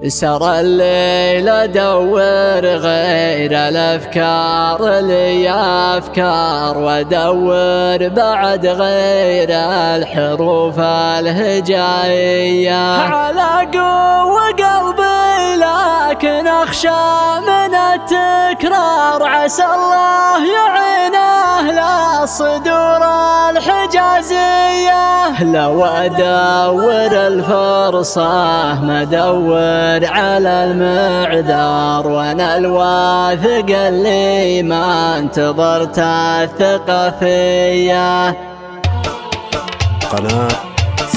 سرى الليل ادور غير الافكار لي افكار، وادور بعد غير الحروف الهجائيه على قوة قلبي، لكن اخشى من التكرار. عسى الله يعينه للصدور الحجازيه، لو ادور الفرصه مدور على المعذار، وانا الواثق اللي ما انتظرت الثقة فيه. قناة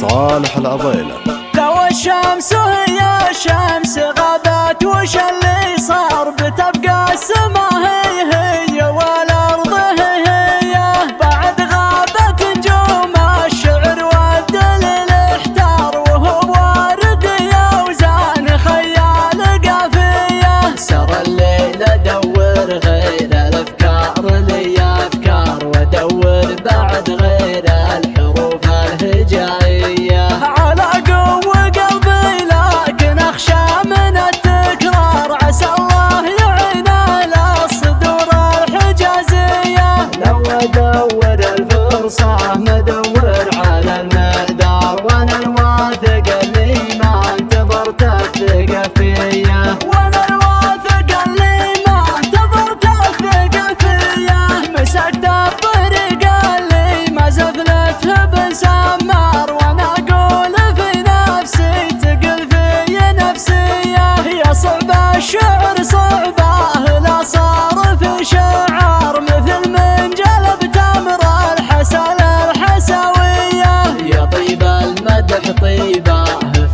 صالح العضيلة. لو الشمس هي الشمس غابت، وش اللي صار؟ بتبقى السما هي والارض هي، بعد غابت نجوم الشعر والدليل احتار، وهو وارد يوزان خيال قافية. سرى الليل ادور غير الافكار لي افكار، وادور بعد غير الحروف الهجائيه على قوة قلبي، لكن اخشى من التكرار. عسى الله يعينه للصدور الحجازيه، لو ادور الفرصه مدور على المقدار، وانا الواثق اللي ما انتظرت الثقة فيه. وانا الواثق اللي ما انتظرت الثقة فيه، مسكت الطريق اللي ما زفلته بسمار، وانا اقول في نفسي تقل في نفسيه. يا صعب الشعر صعبه لا صار في شعار، مثل من جلب تمر الحسن الحساويه. يا طيب المدح طيبه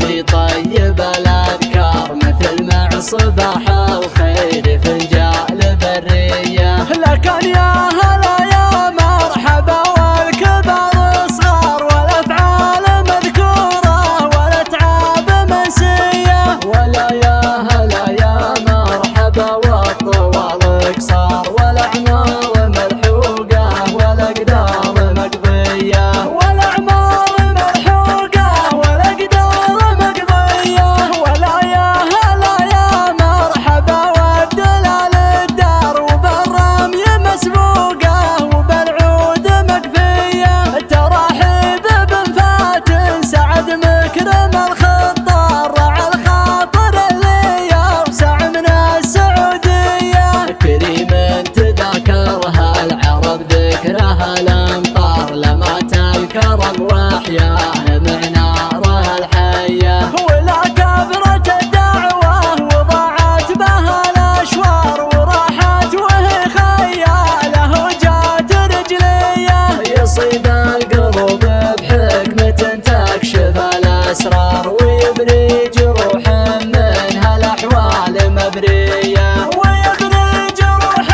في طيب الاذكار، مثل مع صباح الخير فنجال بريه. لكن يا هلا يا مرحبا والكبار صغار، والافعال مذكوره والاتعاب منسيه. ولا يا هلا يا مرحبا والطوال قصار، والاعمار ملحوقه والاقدار مقضيه. والاعمار ملحوقه والاقدار مقضيه. ولا يا هلا يا مرحبا والدلال الدار، وبالرمي مسبوقه وبالعود مكفيه. ترحيب بن فاتن سعد مكرم الخطار، راعى الخاطر اللي يوسع من السعوديه. كريم تذاكرها العرب ذكرها الامطار، لما الكرم واحياه من ناره الحيه. ولا كبرت الدعوه وضاعت بها الاشوار، وراحت وهي خياله وجات رجليه. يصيب القلوب بحكمة تكشف الاسرار، ويبري جروح من هالاحوال مبريه. ويبري جروح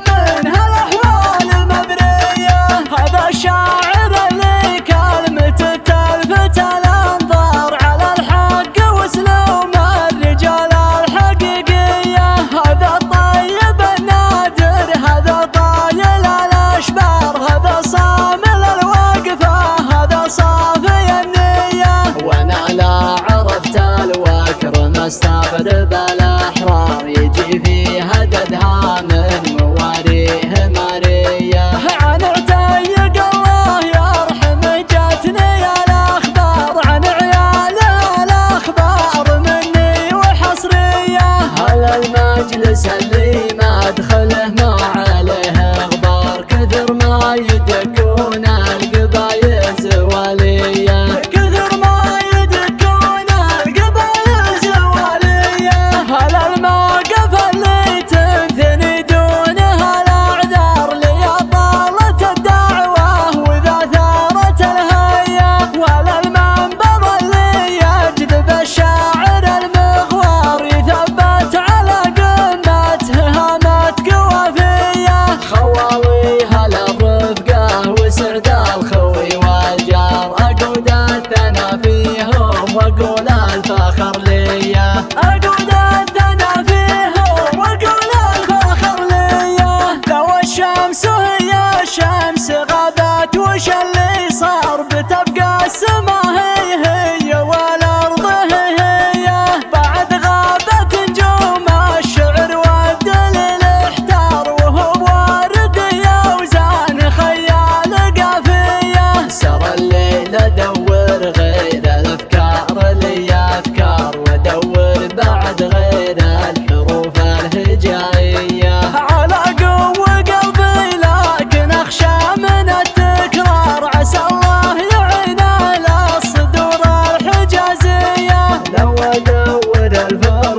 من هالاحوال مبريه. هذا الشاعر اللي كلمته تلفت الانظار، على الحق واسلوب الرجال الحقيقيه. هذا الطيب النادر، هذا طايل الاشبار، هذا صامل الوقفه، هذا صافي النيه. وانا لا عرفت الوكر مستغرب الاحرار، يجي في هددها من مواريه ماريه. عن عتيق الله يرحم جاتني الاخبار، عن عيال الاخبار مني وحصريه. هل المجلس اللي ما ادخله ما عليه غبار، كثر ما يدكون القبايل زواليه. كثر ما يدكون القبايل زواليه. هل الموقف اللي تنثني دونها الاعذار، لي طالت الدعوه وذا ثارت الهيه. ولا المنبر اللي يجذب الشاعر المغوار، يثبت على قمته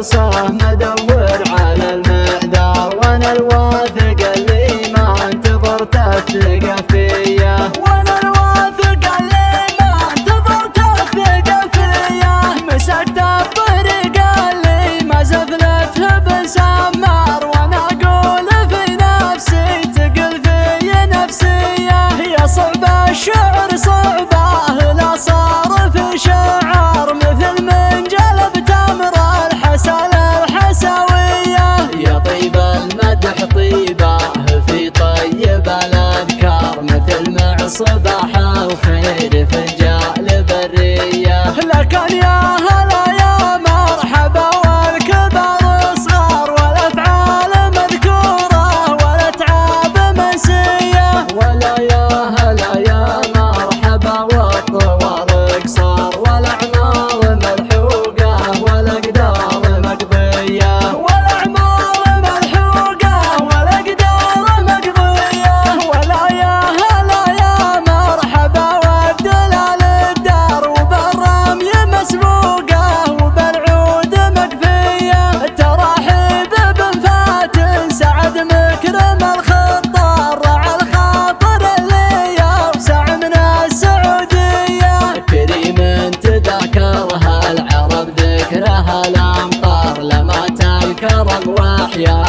رخصة مدور على المقدار، وانا الواثق اللي ما انتظرت الثقة فيا، وانا الواثق اللي ما انتظرت الثقة فيا. مسكت الطريق اللي ما زفلته بسمار، وانا اقول في نفسي تقل في نفسية. يا صعب الشعر صعبه لا صار في شعر، مثل من جلب تمر الحسن الحسوية. يا طيب المدح طيبه في طيب الاذكار، مثل مع صباح الخير فنجال بريه. لكن يا هلا يا مرحبا والكبار صغار، والافعال مذكوره والاتعاب منسيه. ولا يا هلا يا مرحبا والطوارق صار، والاعمار ملحوقه والاقدار مقضيه. والاعمار ملحوقه والاقدار مقضيه. ولا يا هلا يا مرحبا والدلال الدار، وبالرمي مسبوقه وبالعود مكفيه. ترحيب بن فاتن سعد مكرم الخطار، راعى الخاطر اللي يوسع من السعوديه. كريم تذكرها العرب ذكرها الامطار، لما الكرم واحيا